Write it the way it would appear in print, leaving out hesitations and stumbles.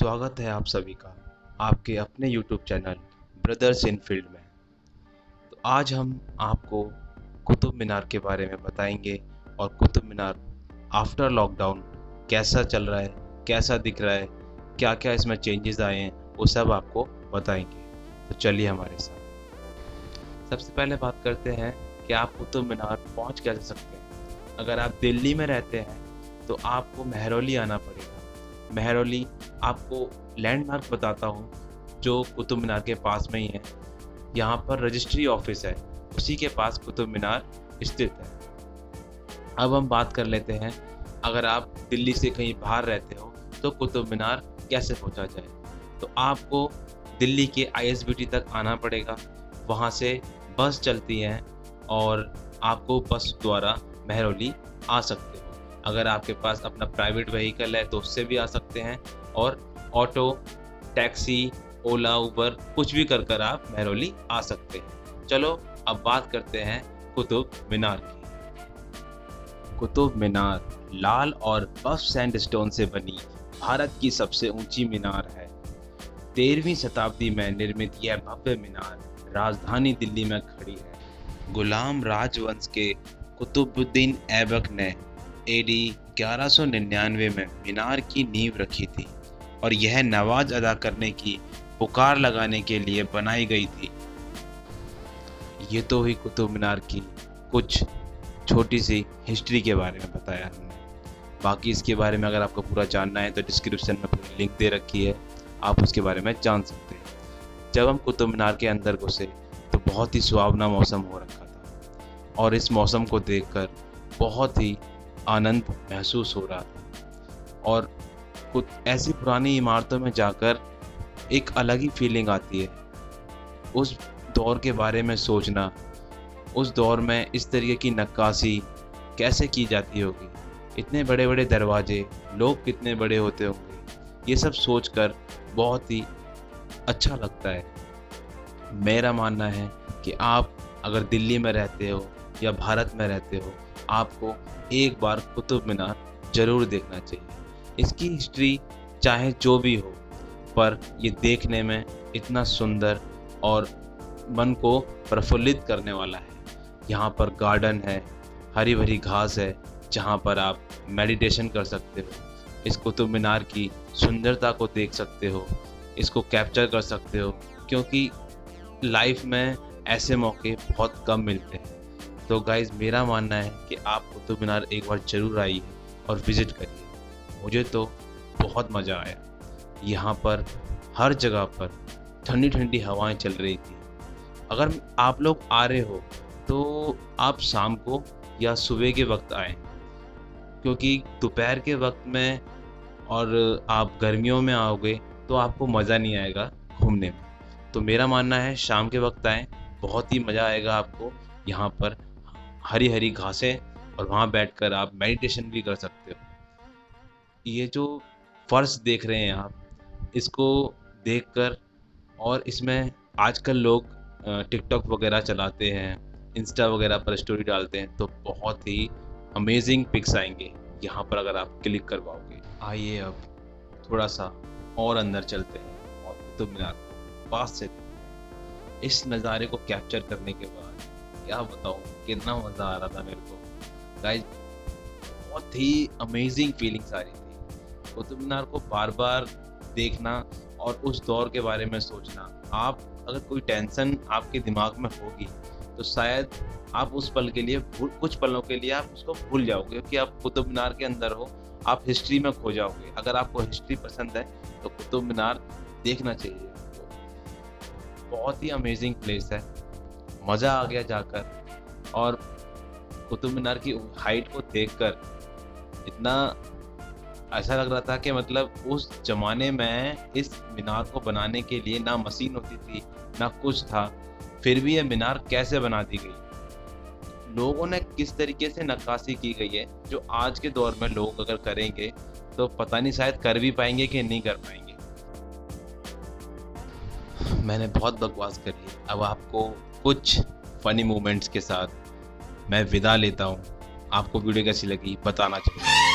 स्वागत है आप सभी का आपके अपने YouTube channel brothers in field में। तो आज हम आपको कुतुब मीनार के बारे में बताएंगे और कुतुब मीनार आफ्टर लॉकडाउन कैसा चल रहा है, कैसा दिख रहा है, क्या क्या इसमें चेंजेस आए हैं, वो सब आपको बताएंगे। तो चलिए हमारे साथ। सबसे पहले बात करते हैं कि आप कुतुब मीनार पहुंच कैसे सकते हैं। अगर आप दिल्ली में रहते हैं तो आपको महरौली आना पड़ेगा। महरौली आपको लैंडमार्क बताता हूँ जो कुतुब मीनार के पास में ही है। यहाँ पर रजिस्ट्री ऑफिस है, उसी के पास कुतुब मीनार स्थित है। अब हम बात कर लेते हैं, अगर आप दिल्ली से कहीं बाहर रहते हो तो कुतुब मीनार कैसे पहुँचा जाए। तो आपको दिल्ली के ISBT तक आना पड़ेगा। वहाँ से बस चलती हैं और आपको बस द्वारा महरौली आ सकते हो। अगर आपके पास अपना प्राइवेट व्हीकल है तो उससे भी आ सकते हैं, और ऑटो, टैक्सी, ओला, उबर कुछ भी कर आप महरौली आ सकते हैं। चलो अब बात करते हैं कुतुब मीनार की। कुतुब मीनार लाल और बफ सैंडस्टोन से बनी भारत की सबसे ऊंची मीनार है। 13वीं शताब्दी में निर्मित यह भव्य मीनार राजधानी दिल्ली में खड़ी है। गुलाम राजवंश के कुतुबुद्दीन ऐबक ने AD 1199 में मीनार की नींव रखी थी और यह नवाज अदा करने की पुकार लगाने के लिए बनाई गई थी। ये तो हुई कुतुब मीनार की कुछ छोटी सी हिस्ट्री के बारे में बताया हमने। बाकी इसके बारे में अगर आपको पूरा जानना है तो डिस्क्रिप्शन में पूरी लिंक दे रखी है, आप उसके बारे में जान सकते हैं। जब हम कुतुब मीनार के अंदर घुसे तो बहुत ही सुहावना मौसम हो रखा था और इस मौसम को देखकर बहुत ही आनंद महसूस हो रहा था। और कुछ ऐसी पुरानी इमारतों में जाकर एक अलग ही फीलिंग आती है। उस दौर के बारे में सोचना, उस दौर में इस तरीके की नक्काशी कैसे की जाती होगी, इतने बड़े बड़े दरवाजे, लोग कितने बड़े होते होंगे, ये सब सोचकर बहुत ही अच्छा लगता है। मेरा मानना है कि आप अगर दिल्ली में रहते हो या भारत में रहते हो, आपको एक बार कुतुब मीनार ज़रूर देखना चाहिए। इसकी हिस्ट्री चाहे जो भी हो, पर ये देखने में इतना सुंदर और मन को प्रफुल्लित करने वाला है। यहाँ पर गार्डन है, हरी भरी घास है, जहाँ पर आप मेडिटेशन कर सकते हो। इस कुतुब मीनार की सुंदरता को देख सकते हो, इसको कैप्चर कर सकते हो, क्योंकि लाइफ में ऐसे मौके बहुत कम मिलते हैं। तो गाइज़, मेरा मानना है कि आप कुतुब मीनार एक बार ज़रूर आइए और विज़िट करिए। मुझे तो बहुत मज़ा आया। यहाँ पर हर जगह पर ठंडी ठंडी हवाएं चल रही थी। अगर आप लोग आ रहे हो तो आप शाम को या सुबह के वक्त आएँ, क्योंकि दोपहर के वक्त में और आप गर्मियों में आओगे तो आपको मज़ा नहीं आएगा घूमने में। तो मेरा मानना है शाम के वक्त आएँ, बहुत ही मज़ा आएगा आपको। यहाँ पर हरी हरी घासें और वहाँ बैठकर आप मेडिटेशन भी कर सकते हो। ये जो फर्श देख रहे हैं आप, इसको देखकर, और इसमें आजकल लोग टिकटॉक वगैरह चलाते हैं, इंस्टा वगैरह पर स्टोरी डालते हैं, तो बहुत ही अमेजिंग पिक्स आएंगे यहाँ पर अगर आप क्लिक कर पाओगे। आइए अब थोड़ा सा और अंदर चलते हैं और कुतुब मीनार को पास से इस नज़ारे को कैप्चर करने के बाद क्या बताऊँ, कितना मज़ा आ रहा था मेरे को गाइस। बहुत ही अमेजिंग फीलिंग्स आ रही थी। कुतुब मीनार को बार बार देखना और उस दौर के बारे में सोचना। आप अगर कोई टेंशन आपके दिमाग में होगी तो शायद आप उस पल के लिए कुछ पलों के लिए आप उसको भूल जाओगे, क्योंकि आप कुतुब मीनार के अंदर हो, आप हिस्ट्री में खो जाओगे। अगर आपको हिस्ट्री पसंद है तो कुतुब मीनार देखना चाहिए। बहुत ही अमेजिंग प्लेस है, मज़ा आ गया जाकर। और कुतुब मीनार की हाइट को देखकर इतना ऐसा लग रहा था कि मतलब उस ज़माने में इस मीनार को बनाने के लिए ना मशीन होती थी, ना कुछ था, फिर भी ये मीनार कैसे बना दी गई। लोगों ने किस तरीके से नक्काशी की गई है, जो आज के दौर में लोग अगर करेंगे तो पता नहीं शायद कर भी पाएंगे कि नहीं कर पाएंगे। मैंने बहुत बकवास कर ली। अब आपको कुछ फनी मोमेंट्स के साथ मैं विदा लेता हूँ। आपको वीडियो कैसी लगी बताना चाहिए।